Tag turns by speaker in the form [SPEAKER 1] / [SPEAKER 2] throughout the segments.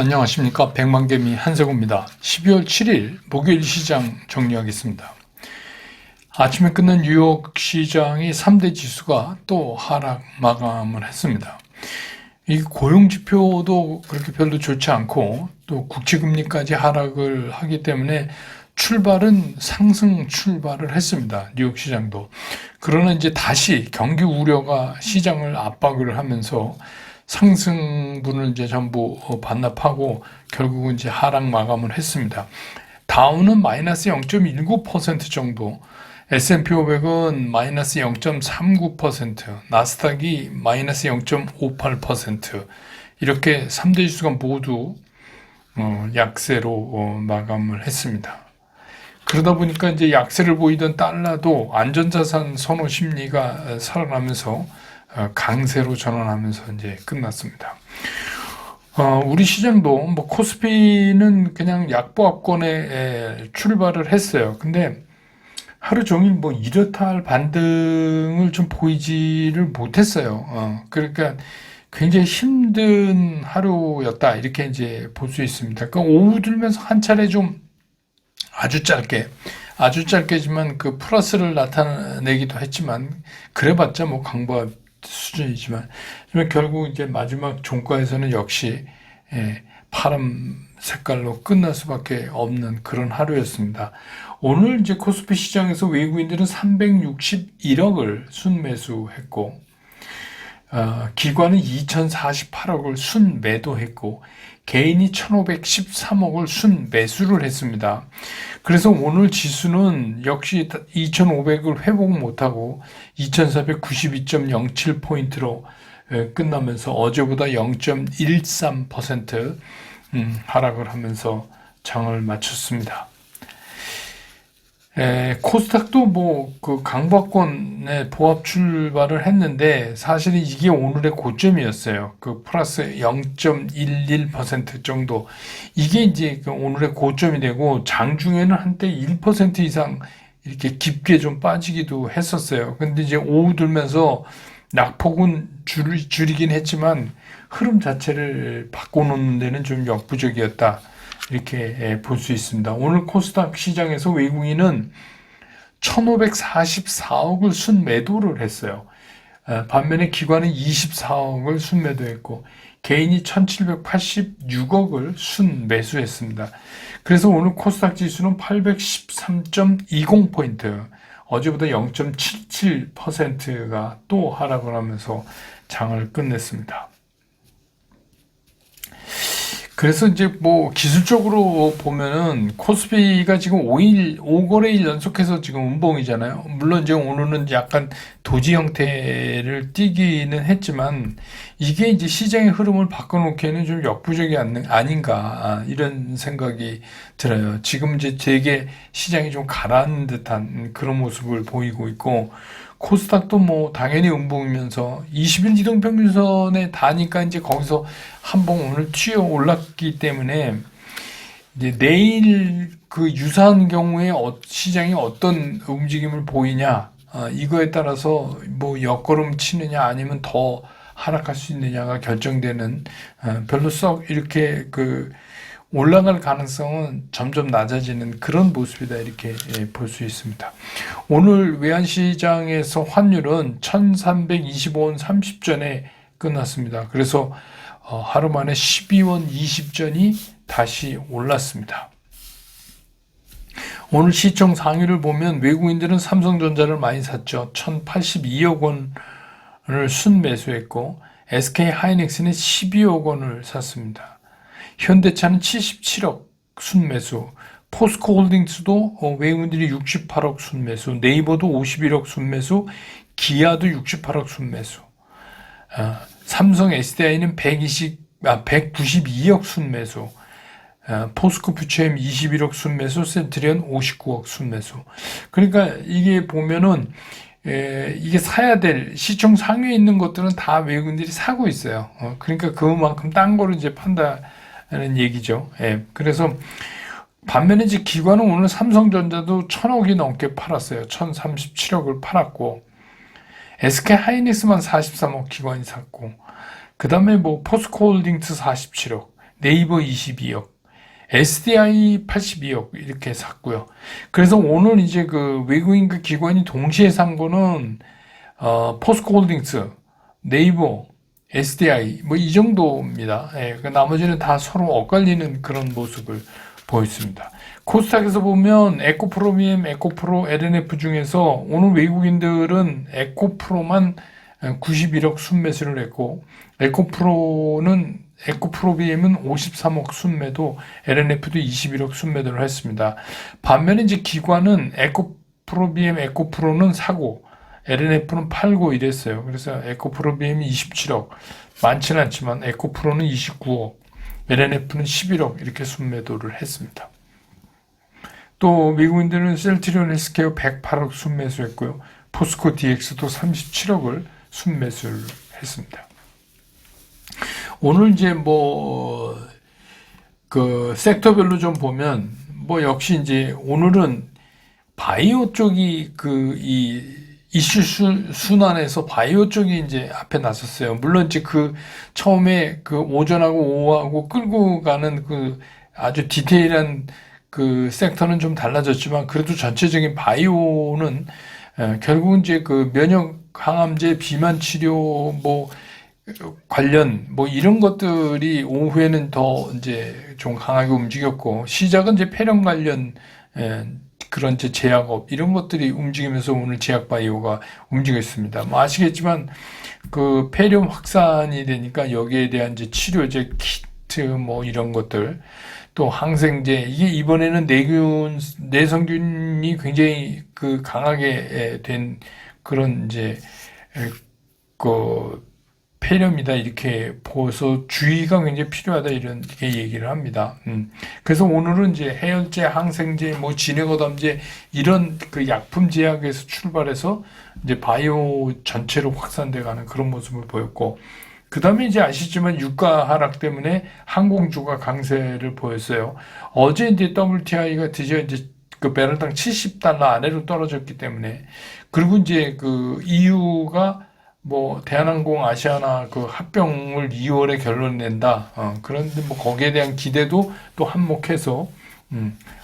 [SPEAKER 1] 안녕하십니까. 백만개미 한세구입니다. 12월 7일 목요일 시장 정리하겠습니다. 아침에 끝난 뉴욕 시장이 3대 지수가 또 하락 마감을 했습니다. 이 고용지표도 그렇게 별로 좋지 않고 또 국채금리까지 하락을 하기 때문에 출발은 상승 출발을 했습니다. 뉴욕 시장도. 그러나 이제 다시 경기 우려가 시장을 압박을 하면서 상승분을 이제 전부 반납하고 결국은 이제 하락 마감을 했습니다. 다우는 마이너스 0.19% 정도, S&P 500은 마이너스 0.39%, 나스닥이 마이너스 0.58%, 이렇게 3대 지수가 모두 약세로 마감을 했습니다. 그러다 보니까 이제 약세를 보이던 달러도 안전자산 선호 심리가 살아나면서 강세로 전환하면서 이제 끝났습니다. 우리 시장도 뭐 코스피는 그냥 약보합권에 출발을 했어요. 근데 하루 종일 뭐 이렇다 할 반등을 좀 보이지를 못했어요. 그러니까 굉장히 힘든 하루였다, 이렇게 이제 볼 수 있습니다. 그러니까 오후 들면서 한 차례 좀 아주 짧게지만 그 플러스를 나타내기도 했지만, 그래봤자 뭐 강보합 수준이지만 결국 이제 마지막 종가에서는 역시 파란 색깔로 끝날 수밖에 없는 그런 하루였습니다. 오늘 이제 코스피 시장에서 외국인들은 361억을 순매수했고, 기관은 2048억을 순매도했고, 개인이 1513억을 순매수를 했습니다. 그래서 오늘 지수는 역시 2500을 회복 못하고 2492.07포인트로 끝나면서 어제보다 0.13% 하락을 하면서 장을 마쳤습니다. 코스닥도 뭐 그 강보합권에 보합 출발을 했는데 사실은 이게 오늘의 고점이었어요. 그 플러스 0.11% 정도. 이게 이제 그 오늘의 고점이 되고, 장중에는 한때 1% 이상 이렇게 깊게 좀 빠지기도 했었어요. 근데 이제 오후 들면서 낙폭은 줄이긴 했지만 흐름 자체를 바꿔놓는 데는 좀 역부족이었다, 이렇게 볼 수 있습니다. 오늘 코스닥 시장에서 외국인은 1544억을 순매도를 했어요. 반면에 기관은 24억을 순매도했고, 개인이 1786억을 순매수했습니다. 그래서 오늘 코스닥 지수는 813.20포인트, 어제보다 0.77%가 또 하락을 하면서 장을 끝냈습니다. 그래서 이제 뭐 기술적으로 보면은 코스피가 지금 5거래일 연속해서 지금 음봉이잖아요. 물론 이제 오늘은 약간 도지 형태를 띠기는 했지만, 이게 이제 시장의 흐름을 바꿔놓기에는 좀 역부족이 아닌가, 이런 생각이 들어요. 지금 이제 되게 시장이 좀 가라앉는 듯한 그런 모습을 보이고 있고, 코스닥도 뭐 당연히 음봉이면서 20일 이동평균선에 닿으니까 이제 거기서 한번 오늘 튀어 올랐기 때문에, 이제 내일 그 유사한 경우에 시장이 어떤 움직임을 보이냐, 이거에 따라서 뭐 역걸음 치느냐 아니면 더 하락할 수 있느냐가 결정되는, 별로 썩 이렇게 그 올라갈 가능성은 점점 낮아지는 그런 모습이다, 이렇게 볼 수 있습니다. 오늘 외환시장에서 환율은 1325원 30전에 끝났습니다. 그래서 하루 만에 12원 20전이 다시 올랐습니다. 오늘 시총 상위를 보면 외국인들은 삼성전자를 많이 샀죠. 1082억 원을 순매수했고, SK하이닉스는 12억 원을 샀습니다. 현대차는 77억 순매수, 포스코홀딩스도 외국인들이 68억 순매수, 네이버도 51억 순매수, 기아도 68억 순매수, 삼성 SDI는 192억 순매수, 포스코 퓨처엠 21억 순매수, 센트리온 59억 순매수. 그러니까 이게 보면은 이게 사야 될 시총 상위에 있는 것들은 다 외국인들이 사고 있어요. 그러니까 그만큼 딴 거를 이제 판다는 얘기죠. 그래서 반면에 이제 기관은 오늘 삼성전자도 1000억이 넘게 팔았어요. 1037억을 팔았고, SK하이닉스만 43억 기관이 샀고, 그 다음에 뭐 포스코홀딩스 47억, 네이버 22억, SDI 82억 이렇게 샀고요. 그래서 오늘 이제 그 외국인 그 기관이 동시에 산 거는 포스코홀딩스, 네이버, SDI 뭐 이 정도입니다. 예, 그 나머지는 다 서로 엇갈리는 그런 모습을 보였습니다. 코스닥에서 보면 에코프로비엠, 에코프로, LNF 중에서 오늘 외국인들은 에코프로만 91억 순매수를 했고 에코프로비엠은 53억 순매도, LNF도 21억 순매도를 했습니다. 반면에 이제 기관은 에코프로비엠, 에코프로는 사고 LNF는 팔고 이랬어요. 그래서 에코프로비엠이 27억, 많지는 않지만 에코프로는 29억, LNF는 11억 이렇게 순매도를 했습니다. 또 미국인들은 셀트리온 헬스케어 108억 순매수했고요. 포스코 DX도 37억을 순매수를 했습니다. 오늘 이제 그 섹터별로 좀 보면 역시 이제 오늘은 바이오 쪽이 이 이슈 순환에서 바이오 쪽이 이제 앞에 나섰어요. 물론 이제 처음에 오전하고 오후하고 끌고 가는 아주 디테일한 섹터는 좀 달라졌지만 그래도 전체적인 바이오는 결국은 이제 면역 항암제, 비만 치료 관련 이런 것들이 오후에는 더 이제 좀 강하게 움직였고, 시작은 이제 폐렴 관련 그런 이제 제약업 이런 것들이 움직이면서 오늘 제약바이오가 움직였습니다. 아시겠지만 폐렴 확산이 되니까 여기에 대한 이제 치료제 키트 이런 것들, 또 항생제, 이게 이번에는 내성균이 굉장히 강하게 된 그런 이제 폐렴이다 이렇게 보서 주의가 굉장히 필요하다 이렇게 얘기를 합니다. 그래서 오늘은 이제 해열제, 항생제, 진해거담제 이런 약품 제약에서 출발해서 이제 바이오 전체로 확산돼가는 그런 모습을 보였고, 그 다음에 이제 아시지만 유가 하락 때문에 항공주가 강세를 보였어요. 어제 이제 WTI가 드디어 이제 배럴당 70달러 아래로 떨어졌기 때문에, 그리고 이제 EU가 대한항공, 아시아나 합병을 2월에 결론 낸다. 그런데 거기에 대한 기대도 또 한몫해서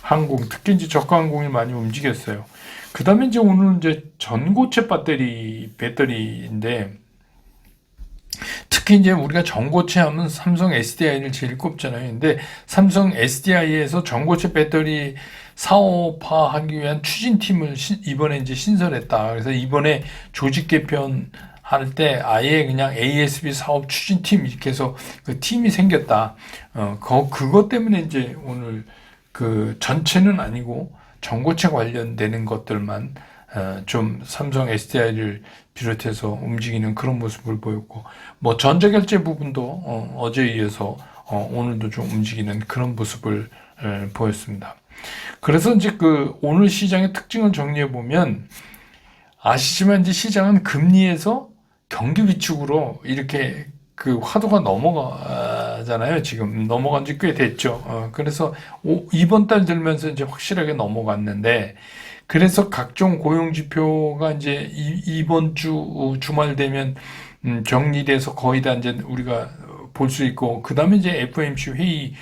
[SPEAKER 1] 항공, 특히 이제 저가항공이 많이 움직였어요. 그 다음에 이제 오늘 이제 전고체 배터리인데, 특히 이제 우리가 전고체 하면 삼성 SDI를 제일 꼽잖아요. 근데 삼성 SDI에서 전고체 배터리 사업화하기 위한 추진팀을 이번에 이제 신설했다. 그래서 이번에 조직 개편 할 때 아예 그냥 ASB 사업 추진팀 이렇게 해서 팀이 생겼다. 그것 때문에 이제 오늘 전체는 아니고 전고체 관련되는 것들만 좀 삼성 SDI를 비롯해서 움직이는 그런 모습을 보였고, 전자결제 부분도 어제에 이어서 오늘도 좀 움직이는 그런 모습을 보였습니다. 그래서 이제 오늘 시장의 특징을 정리해 보면, 아시지만 이제 시장은 금리에서 경기 위축으로 이렇게 화두가 넘어가잖아요. 지금 넘어간 지 꽤 됐죠. 그래서 이번 달 들면서 이제 확실하게 넘어갔는데, 그래서 각종 고용 지표가 이제 이번 주 주말 되면 정리돼서 거의 다 이제 우리가 볼 수 있고, 그 다음에 이제 FOMC 회의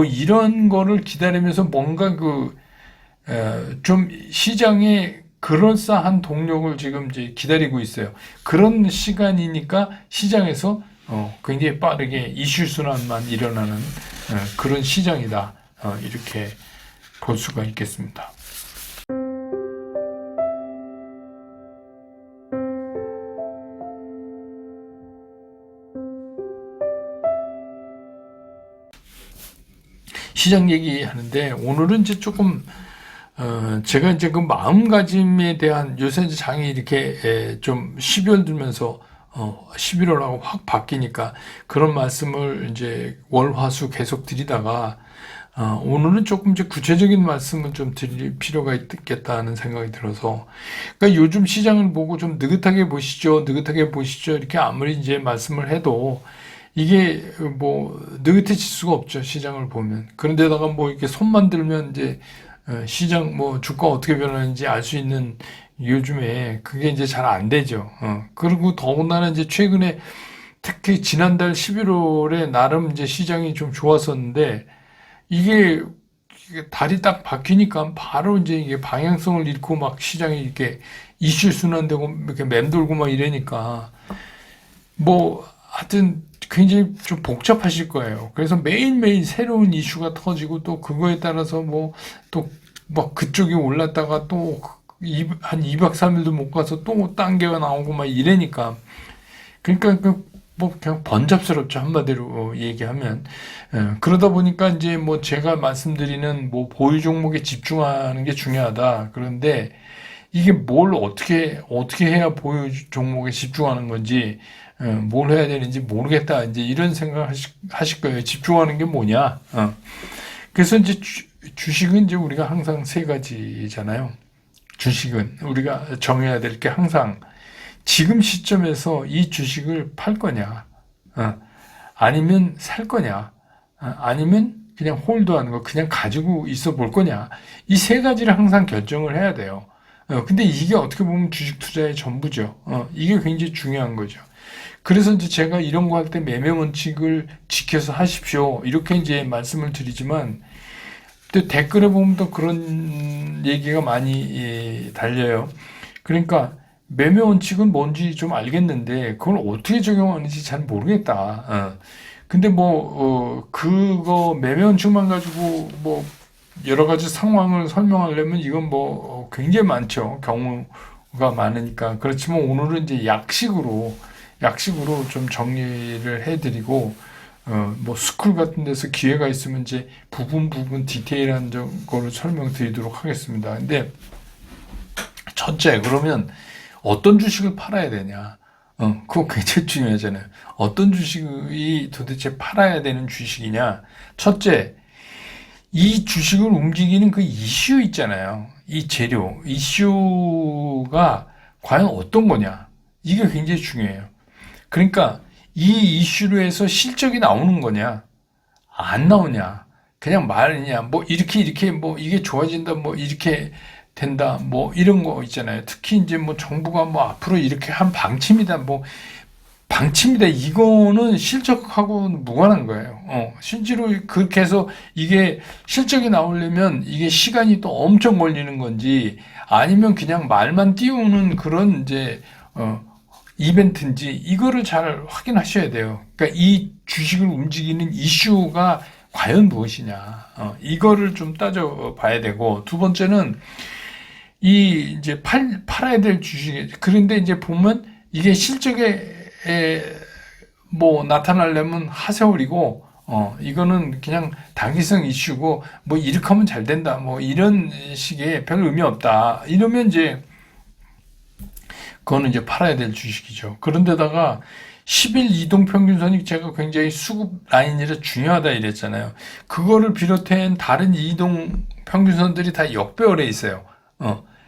[SPEAKER 1] 이런 거를 기다리면서 뭔가 좀 시장에 그럴싸한 동력을 지금 이제 기다리고 있어요. 그런 시간이니까 시장에서 굉장히 빠르게 이슈 순환만 일어나는 그런 시장이다. 이렇게 볼 수가 있겠습니다. 시장 얘기하는데, 오늘은 이제 조금 제가 이제 마음가짐에 대한, 요새 이제 장이 이렇게 좀 12월 들면서 11월하고 확 바뀌니까 그런 말씀을 이제 월화수 계속 드리다가 오늘은 조금 이제 구체적인 말씀을 좀 드릴 필요가 있겠다는 생각이 들어서, 그러니까 요즘 시장을 보고 좀 느긋하게 보시죠, 느긋하게 보시죠 이렇게 아무리 이제 말씀을 해도 이게 느긋해질 수가 없죠. 시장을 보면. 그런데다가 이렇게 손만 들면 이제 시장 주가 어떻게 변하는지 알 수 있는 요즘에 그게 이제 잘 안 되죠. 그리고 더군다나 이제 최근에 특히 지난달 11월에 나름 이제 시장이 좀 좋았었는데 이게 달이 딱 바뀌니까 바로 이제 이게 방향성을 잃고 막 시장이 이렇게 이슈 순환되고 이렇게 맴돌고 막 이러니까 뭐 하여튼 굉장히 좀 복잡하실 거예요. 그래서 매일매일 새로운 이슈가 터지고 또 그거에 따라서 뭐 또 뭐 그쪽이 올랐다가 또 한 2박 3일도 못 가서 또 딴 게 나오고 막 이러니까 그러니까 뭐 그냥 번잡스럽죠, 한마디로 얘기하면. 그러다 보니까 이제 뭐 제가 말씀드리는 뭐 보유 종목에 집중하는 게 중요하다. 그런데 이게 뭘 어떻게 해야 보유 종목에 집중하는 건지, 뭘 해야 되는지 모르겠다. 이제 이런 생각 하실 거예요. 집중하는 게 뭐냐? 그래서 이제 주식은 이제 우리가 항상 세 가지잖아요. 주식은 우리가 정해야 될 게 항상 지금 시점에서 이 주식을 팔 거냐, 아니면 살 거냐, 아니면 그냥 홀드하는 거, 그냥 가지고 있어 볼 거냐. 이 세 가지를 항상 결정을 해야 돼요. 근데 이게 어떻게 보면 주식 투자의 전부죠. 이게 굉장히 중요한 거죠. 그래서 이제 제가 이런 거 할 때 매매 원칙을 지켜서 하십시오. 이렇게 이제 말씀을 드리지만, 또 댓글에 보면 또 그런 얘기가 많이 달려요. 그러니까 매매 원칙은 뭔지 좀 알겠는데 그걸 어떻게 적용하는지 잘 모르겠다. 근데 뭐 그거 매매 원칙만 가지고 뭐 여러 가지 상황을 설명하려면 이건 뭐 굉장히 많죠. 경우가 많으니까. 그렇지만 오늘은 이제 약식으로 좀 정리를 해드리고 뭐 스쿨 같은 데서 기회가 있으면 이제 부분 디테일한 거를 설명드리도록 하겠습니다. 근데 첫째, 그러면 어떤 주식을 팔아야 되냐? 그거 굉장히 중요하잖아요. 어떤 주식이 도대체 팔아야 되는 주식이냐? 첫째, 이 주식을 움직이는 그 이슈 있잖아요. 이 재료, 이슈가 과연 어떤 거냐? 이게 굉장히 중요해요. 그러니까 이 이슈로 해서 실적이 나오는 거냐? 안 나오냐? 그냥 말이냐? 뭐 이렇게 뭐 이게 좋아진다, 뭐 이렇게 된다, 뭐 이런 거 있잖아요. 특히 이제 뭐 정부가 뭐 앞으로 이렇게 한 방침이다, 뭐 방침이다. 이거는 실적하고는 무관한 거예요. 실제로 그렇게 해서 이게 실적이 나오려면 이게 시간이 또 엄청 걸리는 건지 아니면 그냥 말만 띄우는 그런 이제 이벤트인지 이거를 잘 확인하셔야 돼요. 그러니까 이 주식을 움직이는 이슈가 과연 무엇이냐, 이거를 좀 따져봐야 되고, 두 번째는 이 이제 팔아야 될 주식, 그런데 이제 보면 이게 실적에 뭐 나타나려면 하세월이고, 이거는 그냥 단기성 이슈고, 뭐 이렇게 하면 잘 된다, 뭐 이런 식의 별 의미 없다. 이러면 이제 그거는 이제 팔아야 될 주식이죠. 그런데다가 10일 이동평균선이 제가 굉장히 수급 라인이라 중요하다 이랬잖아요. 그거를 비롯한 다른 이동평균선들이 다 역배열에 있어요.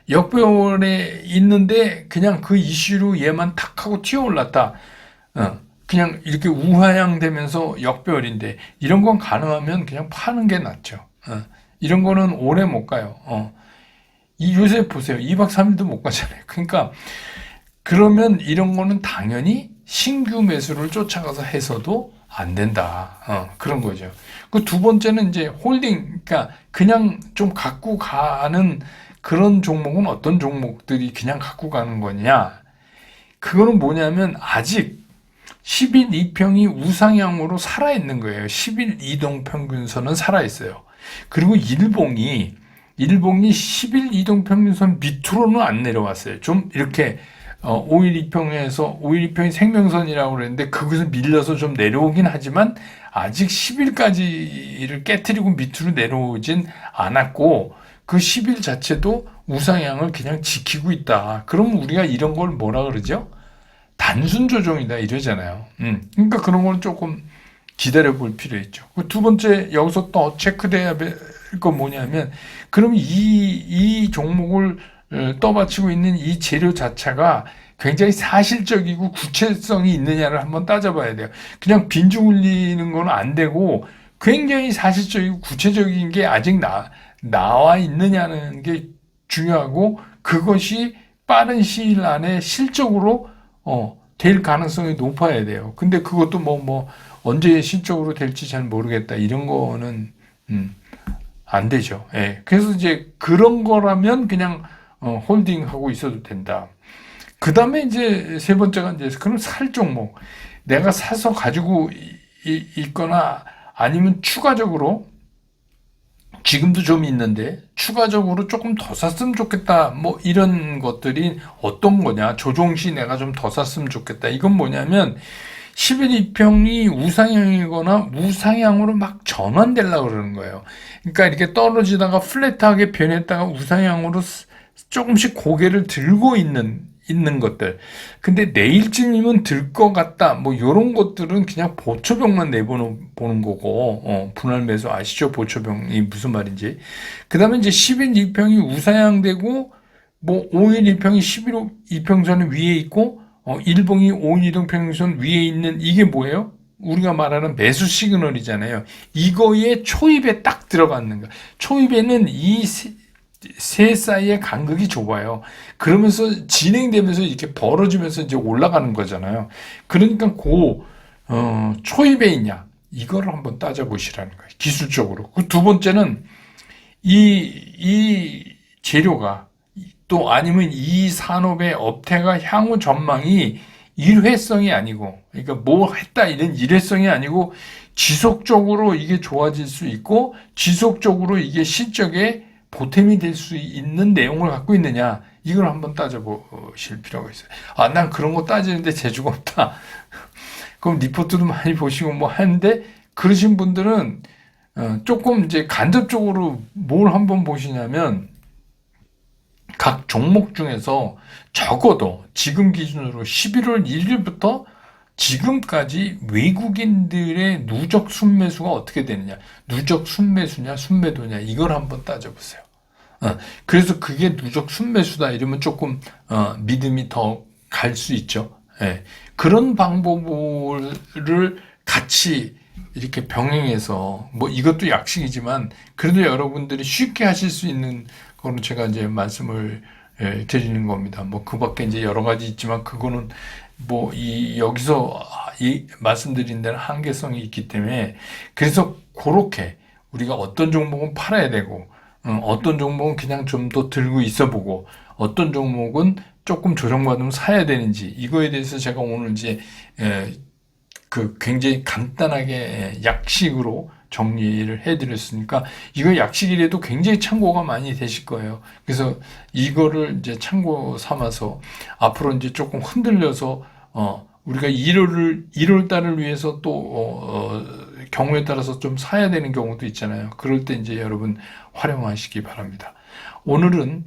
[SPEAKER 1] 역배열에 있는데 그냥 그 이슈로 얘만 탁 하고 튀어 올랐다. 그냥 이렇게 우하향되면서 역배열인데 이런 건 가능하면 그냥 파는 게 낫죠. 이런 거는 오래 못 가요. 요새 보세요. 2박 3일도 못 가잖아요. 그러니까 그러면 이런 거는 당연히 신규 매수를 쫓아가서 해서도 안 된다. 그런 거죠. 그 두 번째는 이제 홀딩, 그러니까 그냥 좀 갖고 가는 그런 종목은 어떤 종목들이 그냥 갖고 가는 거냐? 그거는 뭐냐면 아직 10일 이평이 우상향으로 살아있는 거예요. 10일 이동평균선은 살아있어요. 그리고 일봉이 10일 이동평균선 밑으로는 안 내려왔어요. 좀 이렇게 5일 이평이 생명선이라고 그랬는데 거기서 밀려서 좀 내려오긴 하지만 아직 10일까지를 깨트리고 밑으로 내려오진 않았고 그 10일 자체도 우상향을 그냥 지키고 있다. 그럼 우리가 이런 걸 뭐라 그러죠? 단순 조정이다 이러잖아요. 그러니까 그런 걸 조금 기다려 볼 필요 있죠. 두 번째 여기서 또 체크돼야 될 건 뭐냐면 그럼 이 종목을 떠받치고 있는 이 재료 자체가 굉장히 사실적이고 구체성이 있느냐를 한번 따져봐야 돼요. 그냥 빈중 흘리는 건 안 되고 굉장히 사실적이고 구체적인 게 아직 나와 있느냐는 게 중요하고 그것이 빠른 시일 안에 실적으로 될 가능성이 높아야 돼요. 근데 그것도 언제 실적으로 될지 잘 모르겠다. 이런 거는, 안 되죠. 예. 그래서 이제 그런 거라면 그냥, 홀딩하고 있어도 된다. 그 다음에 이제 세 번째가 이제, 그럼 살 종목. 내가 사서 가지고 있거나 아니면 추가적으로 지금도 좀 있는데 추가적으로 조금 더 샀으면 좋겠다. 뭐 이런 것들이 어떤 거냐. 조종시 내가 좀 더 샀으면 좋겠다. 이건 뭐냐면 11이평이 우상향이거나 우상향으로 막 전환되려고 그러는 거예요. 그러니까 이렇게 떨어지다가 플랫하게 변했다가 우상향으로 조금씩 고개를 들고 있는 것들. 근데 내일쯤이면 들 것 같다. 뭐 요런 것들은 그냥 보초병만 내보는 거고, 분할 매수 아시죠? 보초병이 무슨 말인지. 그 다음에 이제 10일 2평이 우상향되고, 뭐 5일 2평이 11일 2평선 위에 있고, 일봉이 5일 이동평균선 위에 있는 이게 뭐예요? 우리가 말하는 매수 시그널이잖아요. 이거에 초입에 딱 들어가는 거. 초입에는 이 세 사이의 간극이 좁아요. 그러면서 진행되면서 이렇게 벌어지면서 이제 올라가는 거잖아요. 그러니까 초입에 있냐 이거를 한번 따져보시라는 거예요. 기술적으로. 그 두 번째는 이 재료가 또 아니면 이 산업의 업태가 향후 전망이 일회성이 아니고, 그러니까 뭐 했다 이런 일회성이 아니고 지속적으로 이게 좋아질 수 있고 지속적으로 이게 실적에 보탬이 될 수 있는 내용을 갖고 있느냐, 이걸 한번 따져보실 필요가 있어요. 난 그런 거 따지는데 재주가 없다. 그럼 리포트도 많이 보시고 뭐 하는데, 그러신 분들은 조금 이제 간접적으로 뭘 한번 보시냐면, 각 종목 중에서 적어도 지금 기준으로 11월 1일부터 지금까지 외국인들의 누적 순매수가 어떻게 되느냐, 누적 순매수냐 순매도냐, 이걸 한번 따져보세요. 그래서 그게 누적 순매수다 이러면 조금 믿음이 더 갈 수 있죠. 예. 그런 방법을 같이 이렇게 병행해서, 뭐 이것도 약식이지만 그래도 여러분들이 쉽게 하실 수 있는 거는 제가 이제 말씀을 드리는 겁니다. 뭐 그 밖에 이제 여러 가지 있지만 그거는 뭐 여기서 말씀드린 데는 한계성이 있기 때문에, 그래서 그렇게 우리가 어떤 종목은 팔아야 되고, 어떤 종목은 그냥 좀 더 들고 있어 보고, 어떤 종목은 조금 조정받으면 사야 되는지, 이거에 대해서 제가 오늘 이제 굉장히 간단하게 약식으로 정리를 해드렸으니까, 이거 약식이라도 굉장히 참고가 많이 되실 거예요. 그래서 이거를 이제 참고 삼아서 앞으로 이제 조금 흔들려서 우리가 1월 달을 위해서 또 경우에 따라서 좀 사야 되는 경우도 있잖아요. 그럴 때 이제 여러분 활용하시기 바랍니다. 오늘은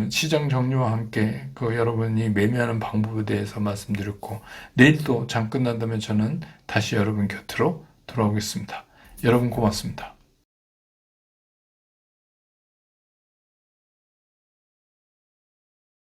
[SPEAKER 1] 시장 정리와 함께 여러분이 매매하는 방법에 대해서 말씀드렸고, 내일 또 장 끝난다면 저는 다시 여러분 곁으로 돌아오겠습니다. 여러분 고맙습니다.